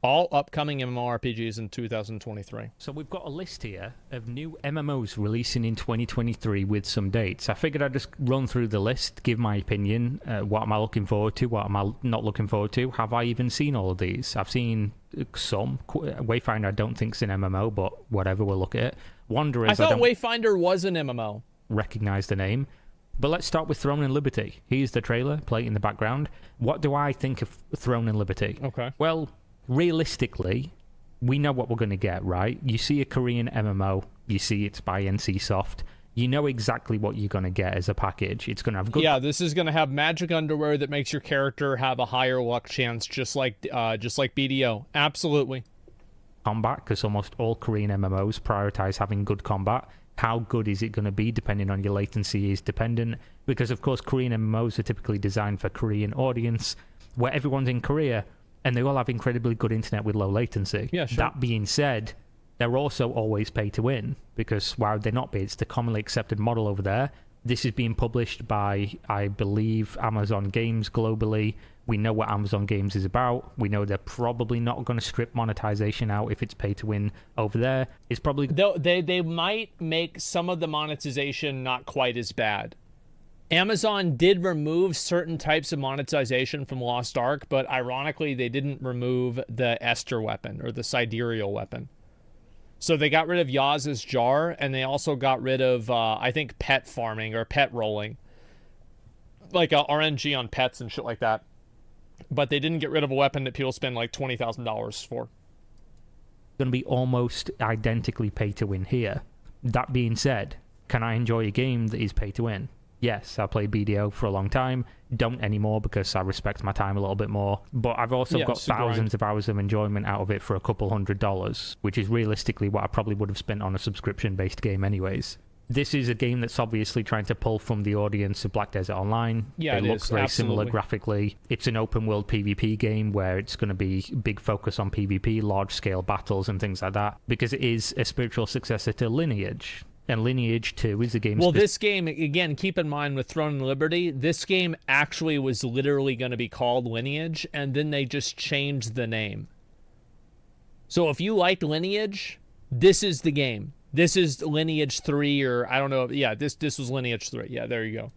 All upcoming MMORPGs in 2023. So we've got a list here of new MMOs releasing in 2023 with some dates. I figured I'd just run through the list, give my opinion. What am I looking forward to? What am I not looking forward to? Have I even seen all of these? I've seen some. Wayfinder I don't think's an MMO, but whatever, we'll look at it. Wanderers, I thought Wayfinder was an MMO. Recognize the name. But let's start with Throne and Liberty. Here's the trailer, play it in the background. What do I think of Throne and Liberty? Okay. Well, realistically, we know what we're going to get, right? You see a Korean MMO, you see it's by NCSoft, you know exactly what you're going to get as a package. It's going to have good... Yeah, this is going to have magic underwear that makes your character have a higher luck chance, just like BDO. Absolutely. Combat, because almost all Korean MMOs prioritize having good combat. How good is it going to be, depending on your latency, is dependent. Because, of course, Korean MMOs are typically designed for Korean audience, where everyone's in Korea, and they all have incredibly good internet with low latency. Yeah, sure. That being said, they're also always pay to win, because why would they not be? It's the commonly accepted model over there. This is being published by, I believe, Amazon Games globally. We know what Amazon Games is about. We know they're probably not going to strip monetization out if it's pay to win over there. It's probably... They might make some of the monetization not quite as bad. Amazon did remove certain types of monetization from Lost Ark, but ironically, they didn't remove the Esther weapon or the sidereal weapon. So they got rid of Yaz's jar, and they also got rid of, I think, pet farming or pet rolling. Like RNG on pets and shit like that. But they didn't get rid of a weapon that people spend like $20,000 for. Going to be almost identically pay to win here. That being said, can I enjoy a game that is pay to win? Yes, I played BDO for a long time. Don't anymore because I respect my time a little bit more. But I've also got thousands of hours of enjoyment out of it for a couple $100, which is realistically what I probably would have spent on a subscription-based game anyways. This is a game that's obviously trying to pull from the audience of Black Desert Online. Yeah, it looks very similar graphically. It's an open-world PvP game where it's going to be big focus on PvP, large-scale battles and things like that, because it is a spiritual successor to Lineage. And Lineage 2 is a game... Well, this game, again, keep in mind with Throne and Liberty, this game actually was literally going to be called Lineage, and then they just changed the name. So if you liked Lineage, this is the game. This is Lineage 3, or I don't know. Yeah, this was Lineage 3. Yeah, there you go.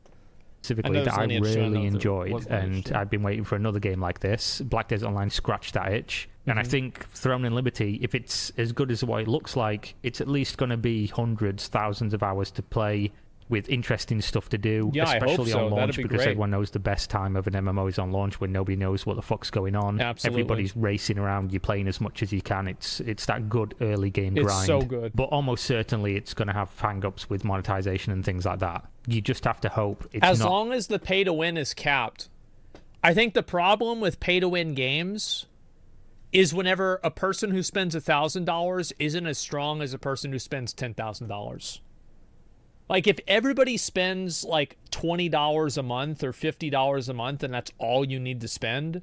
Specifically that I really enjoyed, and I've been waiting for another game like this. Black Desert Online scratched that itch. And I think Throne and Liberty, if it's as good as what it looks like, it's at least going to be hundreds, thousands of hours to play with interesting stuff to do, especially on launch, because everyone knows the best time of an MMO is on launch when nobody knows what the fuck's going on. Absolutely. Everybody's racing around, you're playing as much as you can. It's that good early game grind. It's so good. But almost certainly it's going to have hang-ups with monetization and things like that. You just have to hope it's as long as the pay-to-win is capped. I think the problem with pay-to-win games is whenever a person who spends $1,000 isn't as strong as a person who spends $10,000. Like, if everybody spends like $20 a month or $50 a month and that's all you need to spend,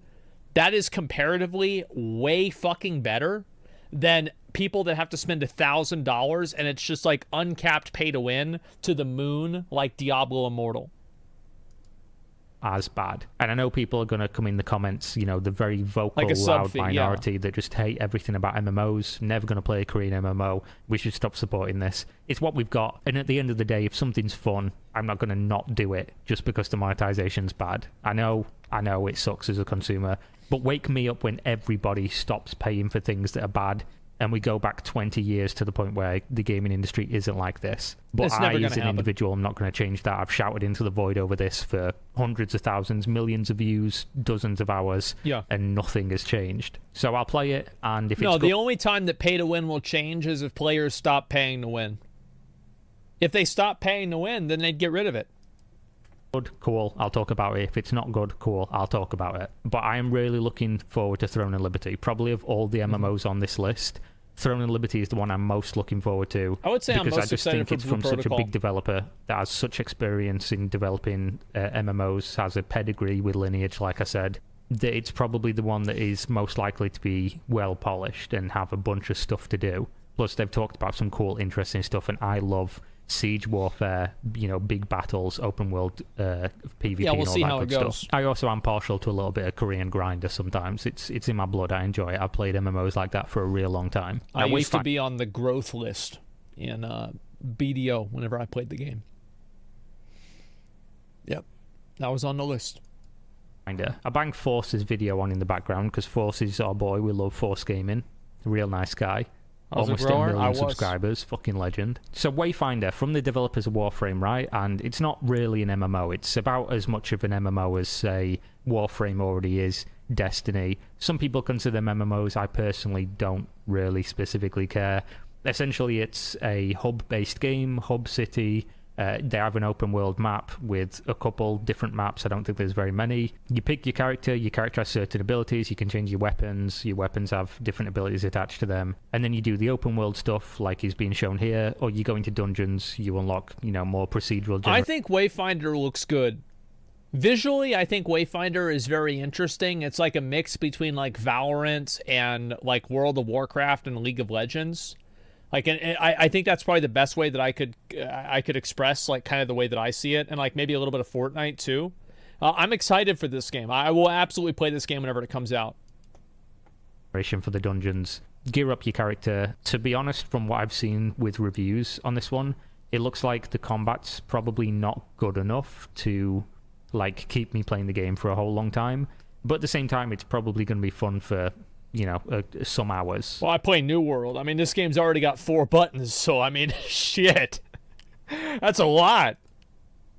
that is comparatively way fucking better than people that have to spend $1,000 and it's just like uncapped pay to win to the moon like Diablo Immortal. As bad. And I know people are going to come in the comments, you know, the very vocal, like loud minority that just hate everything about MMOs, never going to play a Korean MMO, we should stop supporting this. It's what we've got. And at the end of the day, if something's fun, I'm not going to not do it just because the monetization's bad. I know it sucks as a consumer, but wake me up when everybody stops paying for things that are bad and we go back 20 years to the point where the gaming industry isn't like this. But I, as an individual, I'm not going to change that. I've shouted into the void over this for hundreds of thousands, millions of views, dozens of hours, and nothing has changed. So I'll play it, and if it's... the only time that pay to win will change is if players stop paying to win. If they stop paying to win, then they'd get rid of it. Good, cool, I'll talk about it. If it's not good, cool, I'll talk about it. But I am really looking forward to Throne and Liberty. Probably of all the MMOs on this list, Throne and Liberty is the one I'm most looking forward to. I would say I'm most excited for because I just think it's from such a big developer that has such experience in developing MMOs, has a pedigree with Lineage, like I said, that it's probably the one that is most likely to be well polished and have a bunch of stuff to do. Plus, they've talked about some cool, interesting stuff, and I love siege warfare, big battles, open world PvP, yeah, we'll and all see that how good it goes. stuff. I also am partial to a little bit of Korean grinder sometimes. It's in my blood. I enjoy it. I've played MMOs like that for a real long time. I used to be on the growth list in BDO whenever I played the game. Yep, that was on the list. I banged Force's video on in the background because Force is our boy. We love Force Gaming. Real nice guy. Almost 1 million subscribers. Fucking legend. So Wayfinder, from the developers of Warframe, right? And it's not really an MMO. It's about as much of an MMO as, say, Warframe already is, Destiny. Some people consider them MMOs. I personally don't really specifically care. Essentially, it's a hub-based game, hub city. They have an open world map with a couple different maps. I don't think there's very many. You pick your character has certain abilities. You can change your weapons have different abilities attached to them, and then you do the open world stuff like is being shown here, or you go into dungeons, you unlock more procedural. I think Wayfinder looks good visually. I think Wayfinder is very interesting. It's like a mix between like Valorant and like World of Warcraft and League of Legends. Like, and I think that's probably the best way that I could express like kind of the way that I see it, and like maybe a little bit of Fortnite too. I'm excited for this game. I will absolutely play this game whenever it comes out. For the dungeons, gear up your character. To be honest, from what I've seen with reviews on this one, it looks like the combat's probably not good enough to like keep me playing the game for a whole long time. But at the same time, it's probably going to be fun for some hours. Well, I play New World. I mean, this game's already got 4 buttons, so I mean, shit. That's a lot.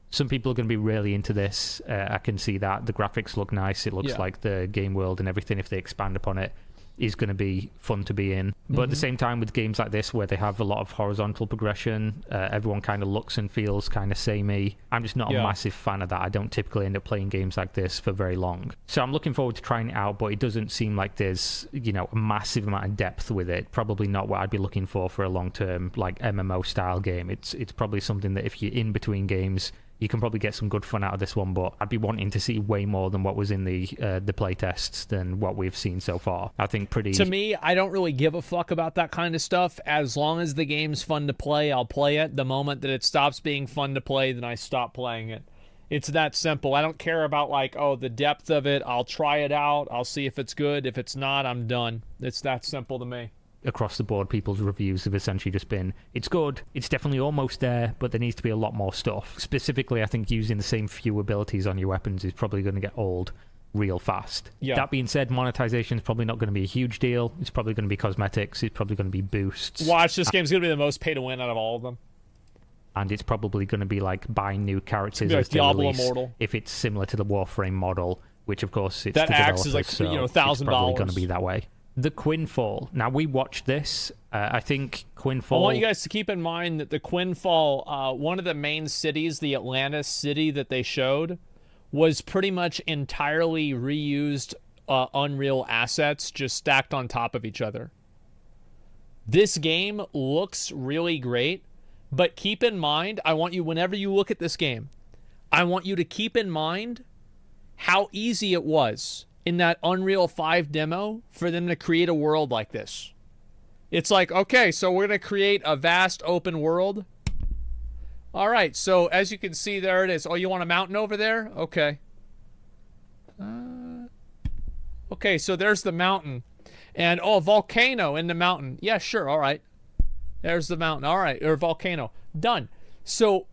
Some people are going to be really into this. I can see that. The graphics look nice. It looks like the game world and everything, if they expand upon it, is going to be fun to be in. But at the same time, with games like this where they have a lot of horizontal progression, everyone kind of looks and feels kind of samey. I'm just not a massive fan of that. I don't typically end up playing games like this for very long. So I'm looking forward to trying it out, but it doesn't seem like there's a massive amount of depth with it. Probably not what I'd be looking for a long-term like MMO style game. It's probably something that if you're in between games, you can probably get some good fun out of this one, but I'd be wanting to see way more than what was in the playtests than what we've seen so far. I think To me, I don't really give a fuck about that kind of stuff. As long as the game's fun to play, I'll play it. The moment that it stops being fun to play, then I stop playing it. It's that simple. I don't care about like, the depth of it. I'll try it out. I'll see if it's good. If it's not, I'm done. It's that simple to me. Across the board, people's reviews have essentially just been, it's good, it's definitely almost there, but there needs to be a lot more stuff. Specifically, I think using the same few abilities on your weapons is probably going to get old real fast. Yeah. That being said, monetization is probably not going to be a huge deal. It's probably going to be cosmetics. It's probably going to be boosts. Watch, this game's going to be the most pay to win out of all of them. And it's probably going to be like buying new characters as they Diablo release, Immortal. if it's similar to the Warframe model, which of course it's that the acts is like so $1,000. It's probably going to be that way. The Quinfall. Now, we watched this. I think Quinfall... I want you guys to keep in mind that the Quinfall, one of the main cities, the Atlantis city that they showed, was pretty much entirely reused Unreal assets just stacked on top of each other. This game looks really great, but keep in mind, I want you, whenever you look at this game, I want you to keep in mind how easy it was in that Unreal 5 demo for them to create a world like this. It's like, okay, so we're going to create a vast open world. All right, so as you can see, there it is. Oh, you want a mountain over there? Okay. Okay, so there's the mountain. And, volcano in the mountain. Yeah, sure, all right. There's the mountain. All right, or volcano. Done. So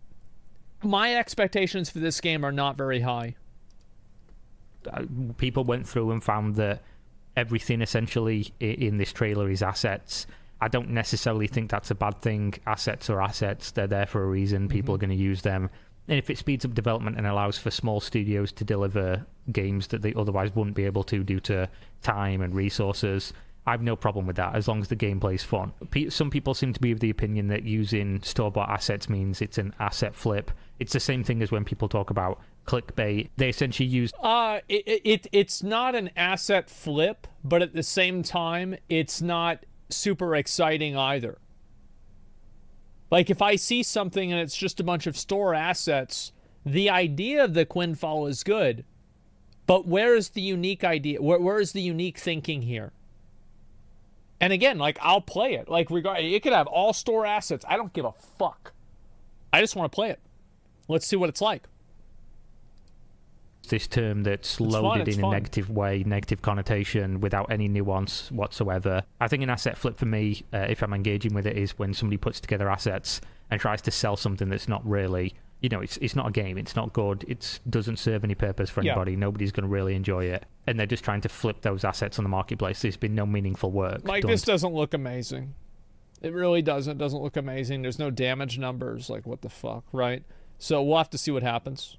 my expectations for this game are not very high. People went through and found that everything essentially in this trailer is assets. I don't necessarily think that's a bad thing. Assets are assets. They're there for a reason. People are going to use them. And if it speeds up development and allows for small studios to deliver games that they otherwise wouldn't be able to due to time and resources, I have no problem with that, as long as the gameplay's fun. Some people seem to be of the opinion that using store-bought assets means it's an asset flip. It's the same thing as when people talk about clickbait. They essentially use... It's not an asset flip, but at the same time, it's not super exciting either. Like, if I see something and it's just a bunch of store assets, the idea of the Quinfall is good, but where is the unique idea? Where is the unique thinking here? And again, like, I'll play it. Like, it could have all store assets. I don't give a fuck. I just want to play it. Let's see what it's like. This term that's loaded in a negative way, negative connotation, without any nuance whatsoever. I think an asset flip for me, if I'm engaging with it, is when somebody puts together assets and tries to sell something that's not really, it's not a game, it's not good, it doesn't serve any purpose for anybody, nobody's going to really enjoy it, and they're just trying to flip those assets on the marketplace. There's been no meaningful work done. This doesn't look amazing. It really doesn't. It doesn't look amazing. There's no damage numbers. Like, what the fuck, right? So we'll have to see what happens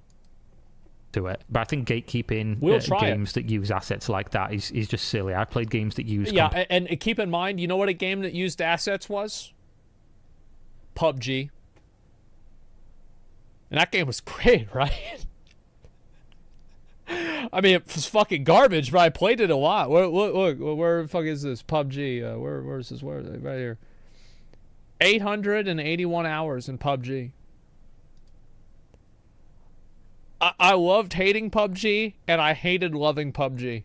to it. But I think gatekeeping games that use assets like that is just silly. I've played games that use... Yeah, and keep in mind, you know what a game that used assets was? PUBG. And that game was great, right? I mean, it was fucking garbage, but I played it a lot. Look, where the fuck is this? PUBG. Where is this? Where is it? Right here. 881 hours in PUBG. I loved hating PUBG, and I hated loving PUBG.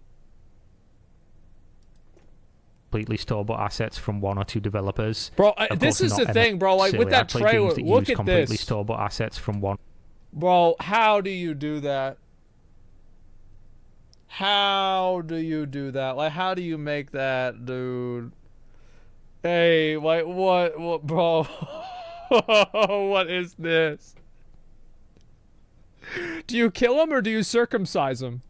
Completely store-bought assets from one or two developers. Bro, this is the thing, bro. Like, with that trailer, look at completely this. store-bought assets from one. Bro, how do you do that? How do you do that? Like, how do you make that, dude? Hey, like, what, bro? What is this? Do you kill him or do you circumcise him?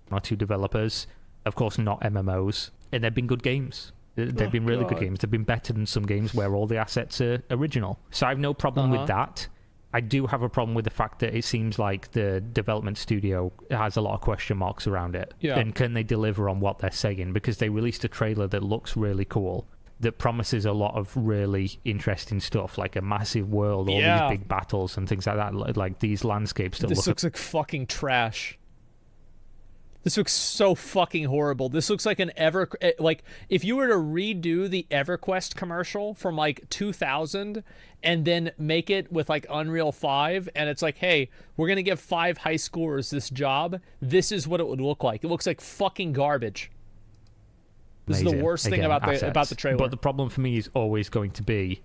One or two developers, of course, not MMOs, and they've been good games. They've been really good games. They've been better than some games where all the assets are original. So I have no problem with that. I do have a problem with the fact that it seems like the development studio has a lot of question marks around it. Yeah. And can they deliver on what they're saying? Because they released a trailer that looks really cool, that promises a lot of really interesting stuff, like a massive world, all these big battles and things like that, like these landscapes that looks like fucking trash. This looks so fucking horrible. This looks like like if you were to redo the EverQuest commercial from like 2000 and then make it with like Unreal 5, and it's like, hey, we're gonna give 5 high schoolers this job, this is what it would look like. It looks like fucking garbage. This is the worst thing about the trailer. But the problem for me is always going to be,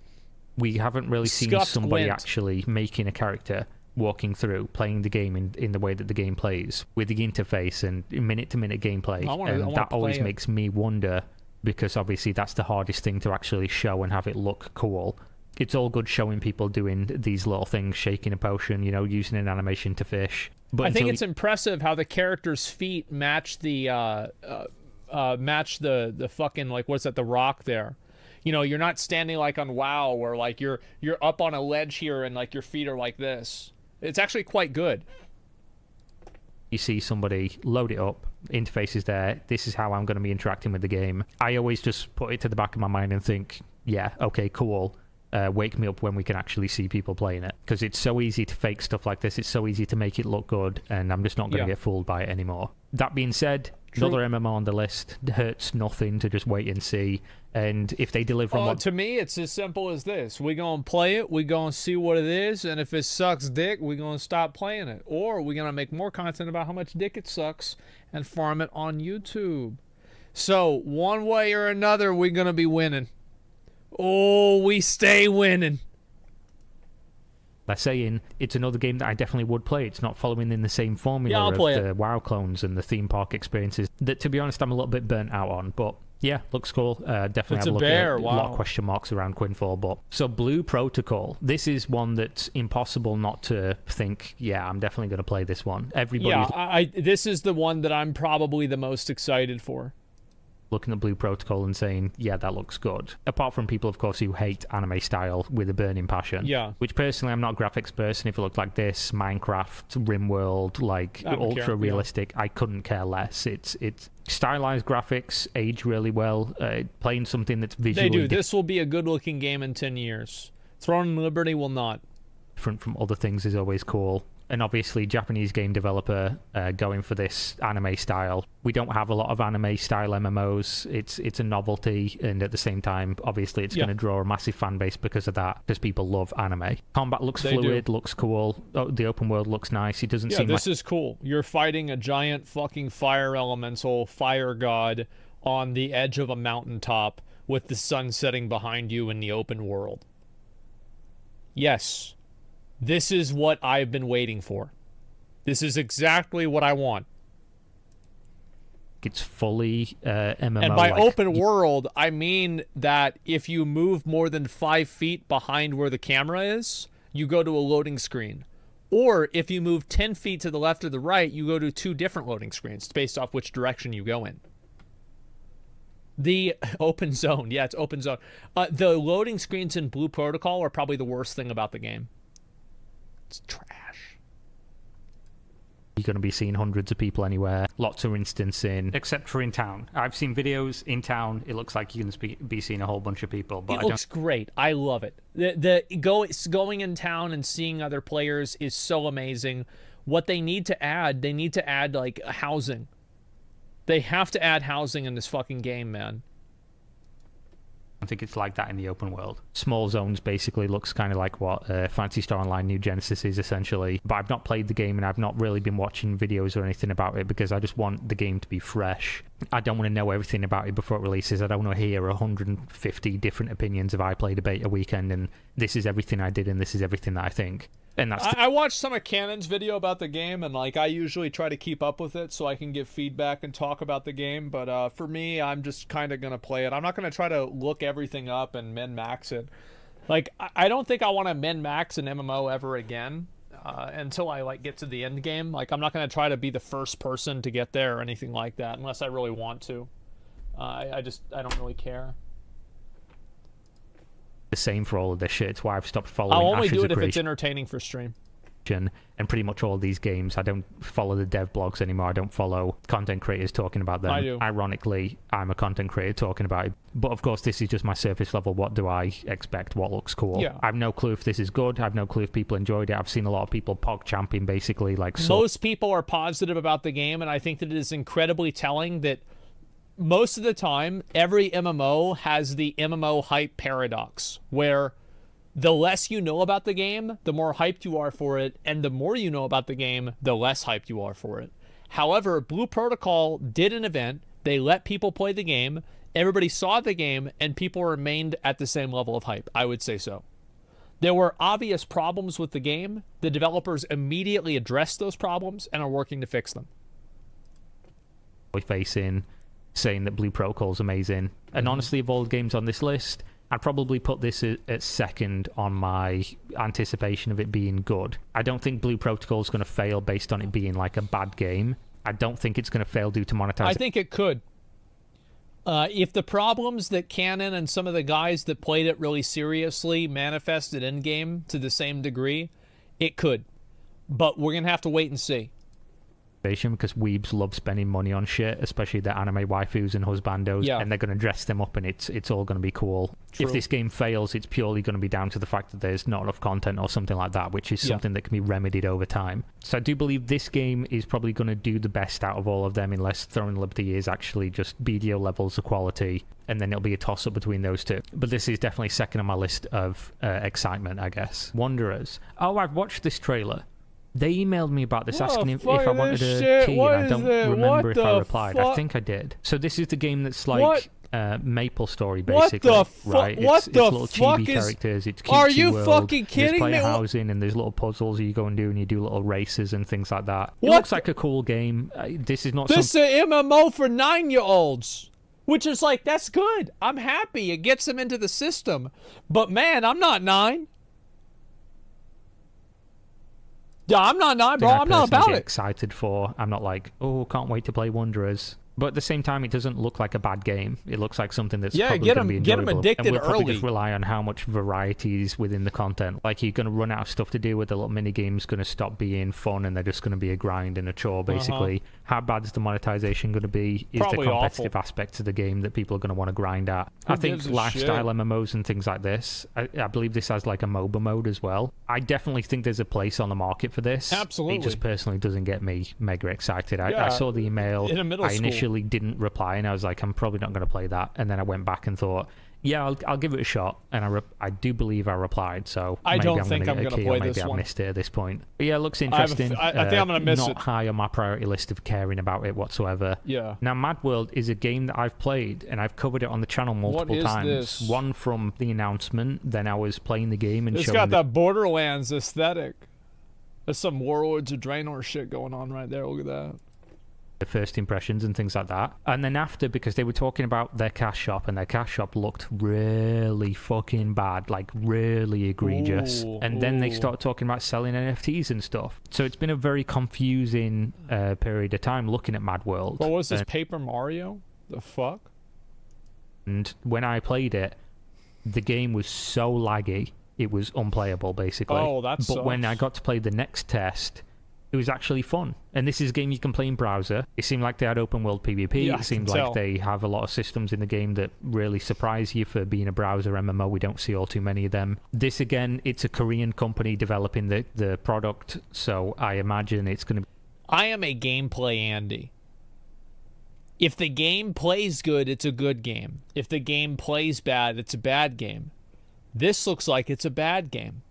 we haven't really seen somebody actually making a character, walking through, playing the game in the way that the game plays, with the interface and minute-to-minute gameplay. And that always makes me wonder, because obviously that's the hardest thing to actually show and have it look cool. It's all good showing people doing these little things, shaking a potion, using an animation to fish. But I think it's impressive how the character's feet match the fucking, like, what's that, the rock there. You're not standing like on WoW where like you're up on a ledge here and like your feet are like this. It's actually quite good. You see somebody load it up, interface is there, this is how I'm going to be interacting with the game. I always just put it to the back of my mind and think, yeah, okay, cool. Wake me up when we can actually see people playing it. Because it's so easy to fake stuff like this, it's so easy to make it look good, and I'm just not going to get fooled by it anymore. That being said, another MMO on the list, hurts nothing to just wait and see. And if they deliver on to me, it's as simple as this. We're going to play it, we're going to see what it is, and if it sucks dick, we're going to stop playing it. Or we're going to make more content about how much dick it sucks and farm it on YouTube. So, one way or another, we're going to be winning. Oh, we stay winning. By saying it's another game that I definitely would play. It's not following in the same formula of the WoW clones and the theme park experiences that, to be honest, I'm a little bit burnt out on. But yeah, looks cool. Definitely have a look at a lot of question marks around Quinfall. But so Blue Protocol, this is one that's impossible not to think, yeah, I'm definitely going to play this one. This is the one that I'm probably the most excited for. Looking at Blue Protocol and saying, yeah, that looks good. Apart from people, of course, who hate anime style with a burning passion. Yeah. Which, personally, I'm not a graphics person. If it looked like this, Minecraft, RimWorld, like ultra-realistic, I couldn't care less. It's stylized graphics, age really well, playing something that's visually... They do. This will be a good-looking game in 10 years. Throne and Liberty will not. Different from other things is always cool. And obviously, Japanese game developer going for this anime style. We don't have a lot of anime style MMOs. It's a novelty, and at the same time, obviously, it's going to draw a massive fan base because of that, because people love anime. Combat looks fluid, looks cool. Oh, the open world looks nice. It doesn't seem this is cool. You're fighting a giant fucking fire elemental, fire god, on the edge of a mountaintop with the sun setting behind you in the open world. Yes. This is what I've been waiting for. This is exactly what I want. It's fully MMO. And by open world, I mean that if you move more than 5 feet behind where the camera is, you go to a loading screen. Or if you move 10 feet to the left or the right, you go to 2 different loading screens based off which direction you go in. The open zone. Yeah, it's open zone. The loading screens in Blue Protocol are probably the worst thing about the game. It's trash. You're going to be seeing hundreds of people anywhere, lots of instancing, except for in town. I've seen videos in town. It looks like you can be seeing a whole bunch of people. But it looks great. I love it. Going in town and seeing other players is so amazing. What they need to add like housing. They have to add housing in this fucking game, man. I think it's like that in the open world. Small zones basically looks kind of like what Phantasy Star Online New Genesis is essentially. But I've not played the game and I've not really been watching videos or anything about it because I just want the game to be fresh. I don't want to know everything about it before it releases. I don't want to hear 150 different opinions if I played a beta weekend and this is everything I did and this is everything that I think. And that's I watched some of Cannon's video about the game, and like I usually try to keep up with it so I can give feedback and talk about the game. But for me, I'm just kind of gonna play it. I'm not gonna try to look everything up and min-max it. Like I don't think I want to min-max an MMO ever again until I like get to the end game. Like I'm not gonna try to be the first person to get there or anything like that unless I really want to. I don't really care. The same for all of this shit. It's why I've stopped following. I'll only do it if it's entertaining for stream. And pretty much all of these games, I don't follow the dev blogs anymore. I don't follow content creators talking about them. I do. Ironically, I'm a content creator talking about it. But of course, this is just my surface level. What do I expect? What looks cool? Yeah. I have no clue if this is good. I have no clue if people enjoyed it. I've seen a lot of people pog champing basically like so. Most people are positive about the game, and I think that it is incredibly telling that most of the time, every MMO has the MMO hype paradox, where the less you know about the game, the more hyped you are for it, and the more you know about the game, the less hyped you are for it. However, Blue Protocol did an event, they let people play the game, everybody saw the game, and people remained at the same level of hype. I would say so. There were obvious problems with the game. The developers immediately addressed those problems and are working to fix them. Facing saying that Blue Protocol is amazing. And honestly, of all the games on this list, I'd probably put this at second on my anticipation of it being good. I don't think Blue Protocol is going to fail based on it being like a bad game. I don't think it's going to fail due to monetization. I think it could. If the problems that Canon and some of the guys that played it really seriously manifested in-game to the same degree, it could. But we're going to have to wait and see. Because weebs love spending money on shit, especially the anime waifus and husbandos, and they're going to dress them up and it's all going to be cool. True. If this game fails, it's purely going to be down to the fact that there's not enough content or something like that, which is something that can be remedied over time. So I do believe this game is probably going to do the best out of all of them, unless Throwing Liberty is actually just BDO levels of quality, and then it'll be a toss-up between those two. But this is definitely second on my list of excitement, I guess. Wanderers. Oh, I've watched this trailer. They emailed me about this, asking if I wanted a key, and I don't remember if I replied. I think I did. So this is the game that's like Maple Story, basically, right? It's little chibi characters. It's cute. Are you fucking kidding me? There's player housing and there's little puzzles you go and do, and you do little races and things like that. It looks like a cool game. This is not. This is an MMO for 9-year-olds. Which is like, that's good. I'm happy. It gets them into the system. But man, I'm not 9. Yeah, I'm not 9, bro. I'm not about it. Excited for. I'm not like, oh, can't wait to play Wanderers. But at the same time, it doesn't look like a bad game. It looks like something that's probably going to be enjoyable. Get them addicted and we'll probably early. Just rely on how much variety is within the content. Like, you're going to run out of stuff to do with the little mini-games going to stop being fun, and they're just going to be a grind and a chore, basically. How bad is the monetization going to be? Is Probably the competitive awful. aspect of the game that people are going to want to grind at? I think lifestyle MMOs and things like this, I believe this has like a MOBA mode as well. I definitely think there's a place on the market for this. Absolutely. It just personally doesn't get me mega excited. I saw the email. In a middle school. initially didn't reply, and I was like, I'm probably not going to play that. And then I went back and thought, yeah, I'll give it a shot. And I do believe I replied, so I maybe don't think I'm going to play maybe this I've one. missed it at this point. But yeah, it looks interesting. I think I'm going to miss not it. Not high on my priority list of caring about it whatsoever. Yeah. Now, Mad World is a game that I've played, and I've covered it on the channel multiple times. This? One from the announcement, then I was playing the game and it's got that Borderlands aesthetic. There's some Warlords of Draenor shit going on right there. Look at that. The first impressions and things like that. And then after, because they were talking about their cash shop, and their cash shop looked really fucking bad, like really egregious. And then they started talking about selling NFTs and stuff. So it's been a very confusing period of time looking at Mad World. What was this, Paper Mario? The fuck? And when I played it, the game was so laggy, it was unplayable, basically. Oh, that's But when I got to play the next test, it was actually fun. And this is a game you can play in browser. It seemed like they had open world PvP. Yeah, it seemed like they have a lot of systems in the game that really surprise you for being a browser MMO. We don't see all too many of them. This, again, it's a Korean company developing the product, so I imagine it's going to be... I am a gameplay Andy. If the game plays good, it's a good game. If the game plays bad, it's a bad game. This looks like it's a bad game.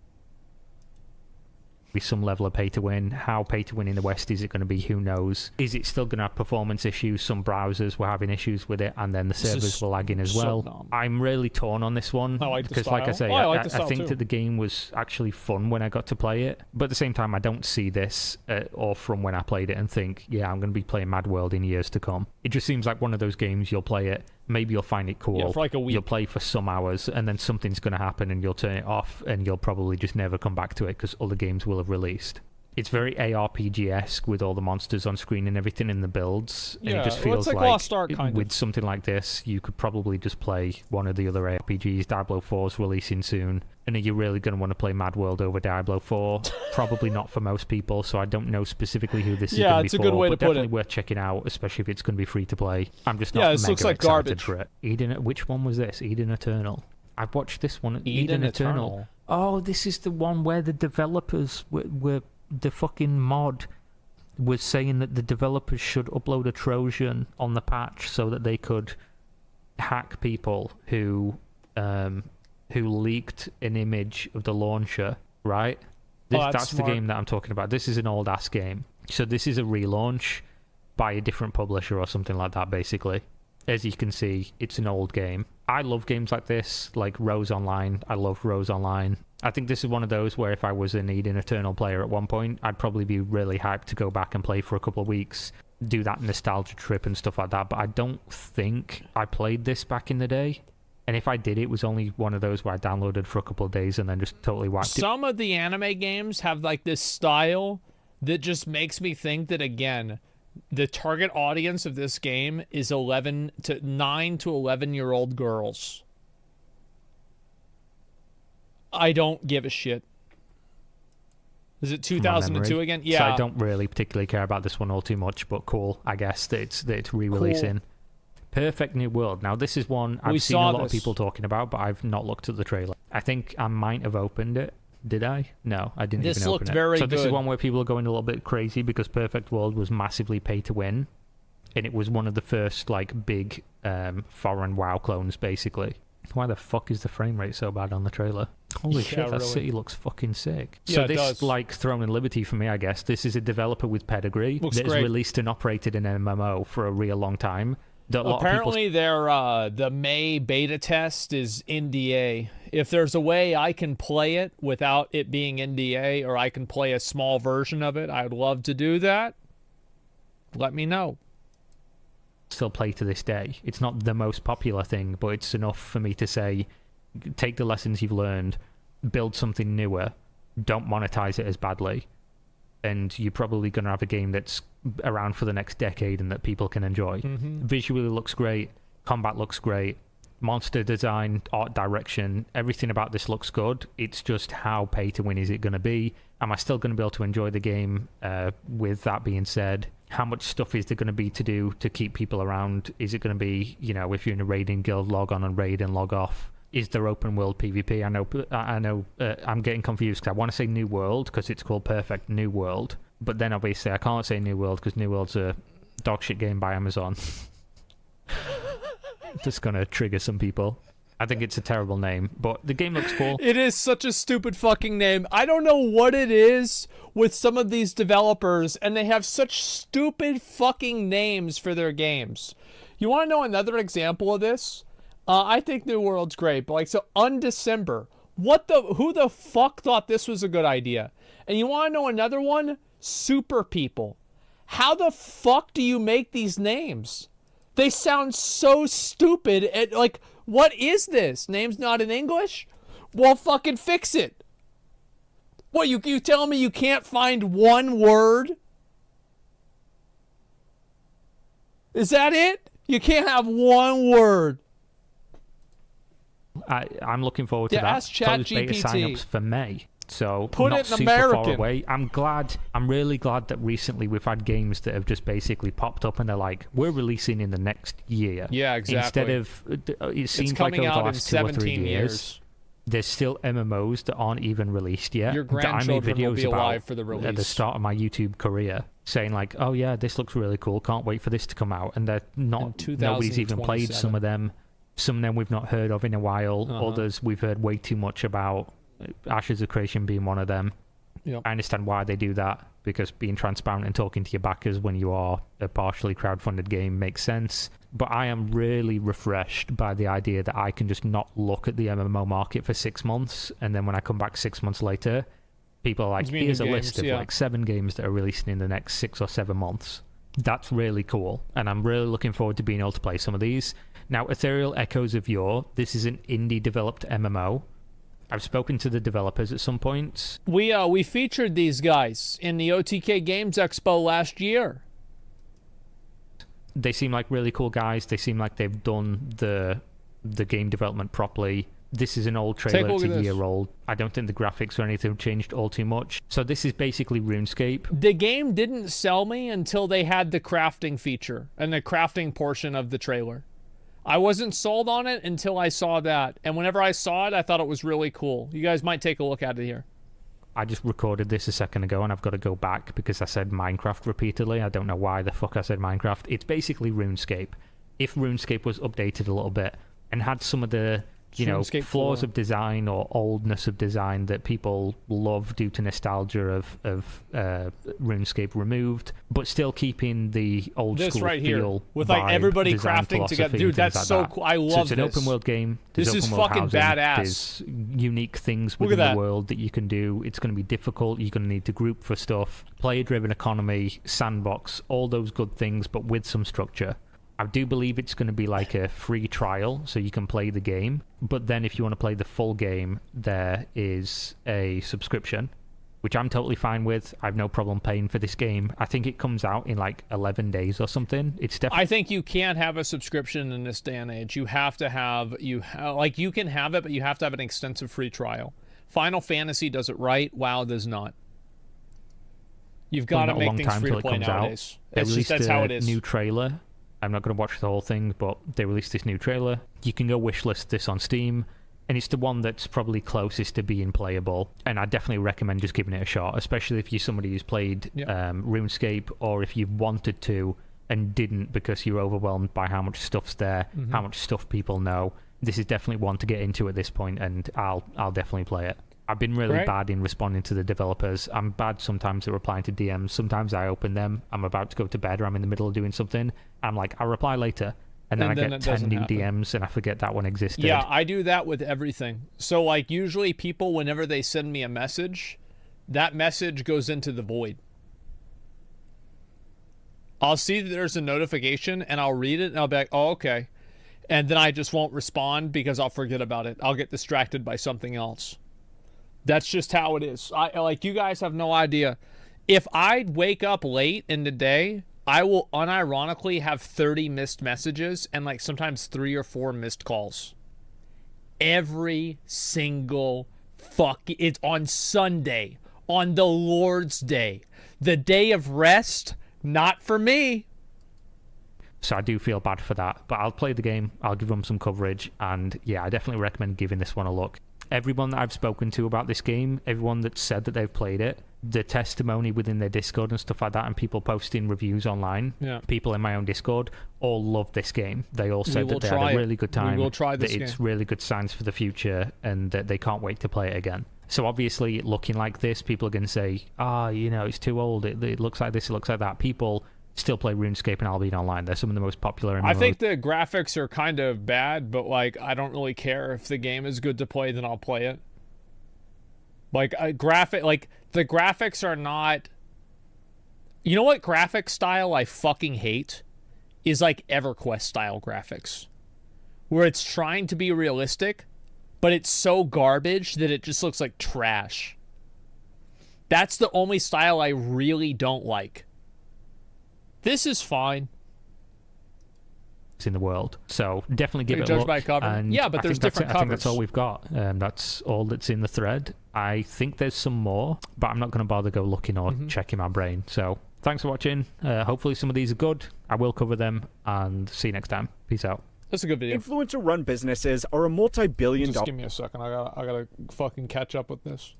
Be some level of pay to win. How pay to win in the West is it going to be? Who knows? Is it still going to have performance issues? Some browsers were having issues with it, and then the servers were lagging as well. Dumb. I'm really torn on this one because, like I say, I think that the game was actually fun when I got to play it. But at the same time, I don't see this or from when I played it and think, yeah, I'm going to be playing Mad World in years to come. It just seems like one of those games you'll play it. Maybe you'll find it cool. Yeah, for like a week. You'll play for some hours, and then something's going to happen, and you'll turn it off, and you'll probably just never come back to it because other games will have released. It's very ARPG-esque with all the monsters on screen and everything in the builds. And it just feels like Lost Ark, kind with something like this, you could probably just play one of the other RPGs. Diablo 4 is releasing soon. And are you really going to want to play Mad World over Diablo 4? Probably not for most people, so I don't know specifically who this is going to be for. Yeah, it's a good way to put it. Definitely worth checking out, especially if it's going to be free to play. I'm just not this looks like excited garbage. for it. Which one was this? Eden Eternal. I've watched this one. Eden Eternal. Oh, this is the one where the developers were the fucking mod was saying that the developers should upload a Trojan on the patch so that they could hack people who leaked an image of the launcher, right? That's the game that I'm talking about. This is an old-ass game. So this is a relaunch by a different publisher or something like that, basically. As you can see, it's an old game. I love games like this, like Rose Online. I love Rose Online. I think this is one of those where if I was an Eden Eternal player at one point, I'd probably be really hyped to go back and play for a couple of weeks, do that nostalgia trip and stuff like that. But I don't think I played this back in the day. And if I did, it was only one of those where I downloaded for a couple of days and then just totally wiped it. Some of the anime games have like this style that just makes me think that, again, the target audience of this game is 9 to 11-year-old girls. I don't give a shit. Is it 2002 again? Yeah. So I don't really particularly care about this one all too much, but cool, I guess, that it's re-releasing. Cool. Perfect New World. Now, this is one I've seen a lot of people talking about, but I've not looked at the trailer. I think I might have opened it. Did I? No, I didn't even open it. This looked very good. So this is one where people are going a little bit crazy because Perfect World was massively pay to win, and it was one of the first like big foreign WoW clones, basically. Why the fuck is the frame rate so bad on the trailer? Holy shit, that city looks fucking sick. Yeah, so this like Throne and Liberty for me, I guess. This is a developer with pedigree that has released and operated an MMO for a real long time. Apparently, the May beta test is NDA. If there's a way I can play it without it being NDA, or I can play a small version of it, I'd love to do that. Let me know. Still play to this day. It's not the most popular thing, but it's enough for me to say, take the lessons you've learned, build something newer, don't monetize it as badly, and you're probably going to have a game that's around for the next decade and that people can enjoy. Visually looks great, combat looks great, monster design, art direction, everything about this looks good. It's just how pay to win is it going to be? Am I still going to be able to enjoy the game? With that being said, how much stuff is there going to be to do to keep people around? Is it going to be, if you're in a raiding guild, log on and raid and log off? Is there open world PvP? I know. I'm getting confused because I want to say New World because it's called Perfect New World, but then obviously I can't say New World because New World's a Dogshit game by Amazon. Just gonna trigger some people. I think it's a terrible name, but the game looks cool. It is such a stupid fucking name. I don't know what it is with some of these developers, and they have such stupid fucking names for their games. You want to know another example of this? I think New World's great, but like, so Undecember. Who the fuck thought this was a good idea? And you want to know another one? Super People. How the fuck do you make these names? They sound so stupid. And like, what is this? Name's not in English? Well, fucking fix it. What, you telling me you can't find one word? Is that it? You can't have one word. I'm looking forward to that. Ask ChatGPT. Beta sign-ups for May. So put not it in super American. far away. I'm really glad that recently we've had games that have just basically popped up and they're like, we're releasing in the next year. Yeah, exactly. Instead of, it seems like over the last 2 or 3 years, there's still MMOs that aren't even released yet. Your that I made grandchildren will videos be alive for the release. At the start of my YouTube career, saying like, oh yeah, this looks really cool, can't wait for this to come out. And they're not, nobody's even played some of them. Some of them we've not heard of in a while. Others we've heard way too much about. Ashes of Creation being one of them. Yep. I understand why they do that, because being transparent and talking to your backers when you are a partially crowdfunded game makes sense. But I am really refreshed by the idea that I can just not look at the MMO market for 6 months, and then when I come back 6 months later, people are like, here's a list of like 7 games that are releasing in the next 6 or 7 months. That's really cool, and I'm really looking forward to being able to play some of these. Now, Ethereal Echoes of Yore, this is an indie-developed MMO. I've spoken to the developers at some points. We featured these guys in the OTK Games Expo last year. They seem like really cool guys. They seem like they've done the game development properly. This is an old trailer, it's a year old. I don't think the graphics or anything have changed all too much. So this is basically RuneScape. The game didn't sell me until they had the crafting feature and the crafting portion of the trailer. I wasn't sold on it until I saw that. And whenever I saw it, I thought it was really cool. You guys might take a look at it here. I just recorded this a second ago and I've got to go back because I said Minecraft repeatedly. I don't know why the fuck I said Minecraft. It's basically RuneScape. If RuneScape was updated a little bit and had some of the flaws of design or oldness of design that people love due to nostalgia of RuneScape removed, but still keeping the old this school right feel here with like everybody crafting together. Dude, that's like so that. cool. I love so it's an open world game. This is fucking badass. There's unique things within the world that you can do. It's going to be difficult. You're going to need to group for stuff. Player-driven economy, sandbox, all those good things, but with some structure. I do believe it's going to be like a free trial, so you can play the game. But then if you want to play the full game, there is a subscription, which I'm totally fine with. I have no problem paying for this game. I think it comes out in like 11 days or something. It's definitely. I think you can't have a subscription in this day and age. You have to have you can have it, but you have to have an extensive free trial. Final Fantasy does it right. WoW does not. You've got to make things free to play nowadays. That's how it is. New trailer. I'm not going to watch the whole thing, but they released this new trailer. You can go wishlist this on Steam, and it's the one that's probably closest to being playable. And I definitely recommend just giving it a shot, especially if you're somebody who's played RuneScape, or if you've wanted to and didn't because you're overwhelmed by how much stuff's there, how much stuff people know. This is definitely one to get into at this point, and I'll definitely play it. I've been really bad in responding to the developers. I'm bad sometimes at replying to DMs. Sometimes I open them, I'm about to go to bed, or I'm in the middle of doing something. I'm like, I'll reply later. And then I get 10 new DMs, and I forget that one existed. Yeah, I do that with everything. So, like, usually people, whenever they send me a message, that message goes into the void. I'll see that there's a notification, and I'll read it, and I'll be like, oh, okay. And then I just won't respond because I'll forget about it. I'll get distracted by something else. That's just how it is. Like, you guys have no idea. If I wake up late in the day, I will unironically have 30 missed messages and like sometimes 3 or 4 missed calls. Every single it's on Sunday, on the Lord's Day, the day of rest, not for me. So I do feel bad for that, but I'll play the game. I'll give them some coverage, and yeah, I definitely recommend giving this one a look. everyone that I've spoken to about this game, everyone that said that they've played it, the testimony within their Discord and stuff like that, and people posting reviews online, people in my own Discord, all love this game. They all said that they had a really good time, we will try this that it's really good signs for the future, and that they can't wait to play it again. So obviously, looking like this, people are going to say, it's too old, it looks like this, it looks like that. People still play RuneScape and Albion Online. They're some of the most popular MMOs. I think the graphics are kind of bad, but like I don't really care. If the game is good to play, then I'll play it. Like the graphics are not... You know what graphic style I fucking hate? Is like EverQuest style graphics. Where it's trying to be realistic, but it's so garbage that it just looks like trash. That's the only style I really don't like. This is fine. In the world, so definitely give it a look. By cover. And yeah, but there's different covers. I think that's all we've got. That's all that's in the thread. I think there's some more, but I'm not going to bother go looking or checking my brain. So thanks for watching. Hopefully some of these are good. I will cover them, and see you next time. Peace out. That's a good video. Influencer-run businesses are a multi-billion-dollar... Just give me a second. I gotta fucking catch up with this.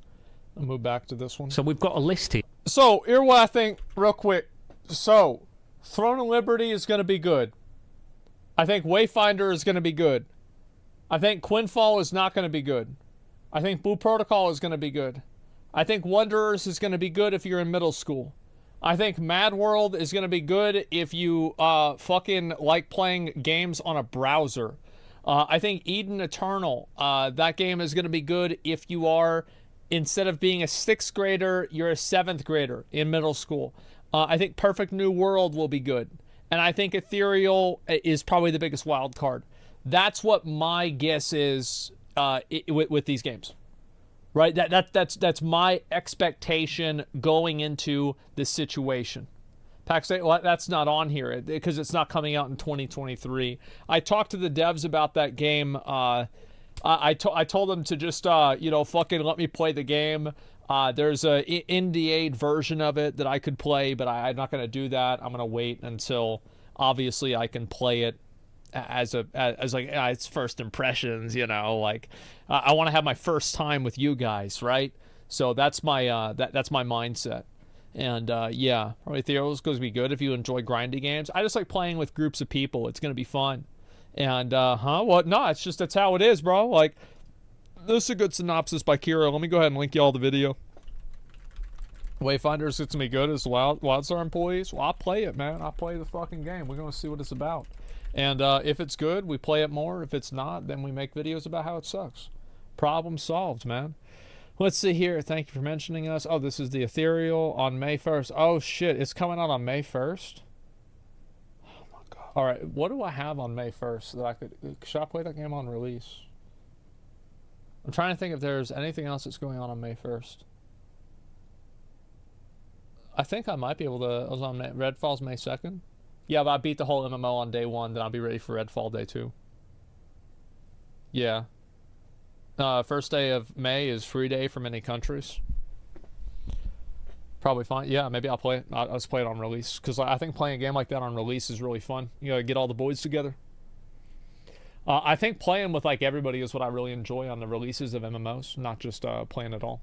I'll move back to this one. So we've got a list here. So here's what I think, real quick. So Throne of Liberty is going to be good. I think Wayfinder is going to be good. I think Quinfall is not going to be good. I think Blue Protocol is going to be good. I think Wanderers is going to be good if you're in middle school. I think Mad World is going to be good if you fucking like playing games on a browser. I think Eden Eternal, that game is going to be good if you are, instead of being a 6th grader, you're a 7th grader in middle school. I think Perfect New World will be good. And I think Ethereal is probably the biggest wild card. That's what my guess is with these games, right? That's my expectation going into this situation. Pack State, well, that's not on here because it's not coming out in 2023. I talked to the devs about that game. I told them to just fucking let me play the game. There's a NDA'd version of it that I could play, but I'm not going to do that. I'm going to wait until obviously I can play it as it's first impressions, I want to have my first time with you guys, right? So that's my that's my mindset. And yeah, probably Theros going to be good if you enjoy grindy games. I just like playing with groups of people. It's going to be fun. And no, it's just, that's how it is, bro. Like, this is a good synopsis by Kira. Let me go ahead and link you all the video. Wayfinders, it's gonna be good as WildStar employees. Well, I'll play it, man. I'll play the fucking game. We're gonna see what it's about. And if it's good, we play it more. If it's not, then we make videos about how it sucks. Problem solved, man. Let's see here. Thank you for mentioning us. Oh, this is the Ethereal on May 1st. Oh, shit. It's coming out on May 1st? Oh, my God. All right. What do I have on May 1st that I could... Should I play that game on release? I'm trying to think if there's anything else that's going on May 1st. I think I might be able to... I was on Redfall's May 2nd. Yeah, but I beat the whole MMO on day 1, then I'll be ready for Redfall day 2. Yeah. First day of May is free day for many countries. Probably fine. Yeah, maybe I'll play it. I'll just play it on release. Because I think playing a game like that on release is really fun. You gotta get all the boys together. I think playing with like everybody is what I really enjoy on the releases of MMOs, not just playing at all.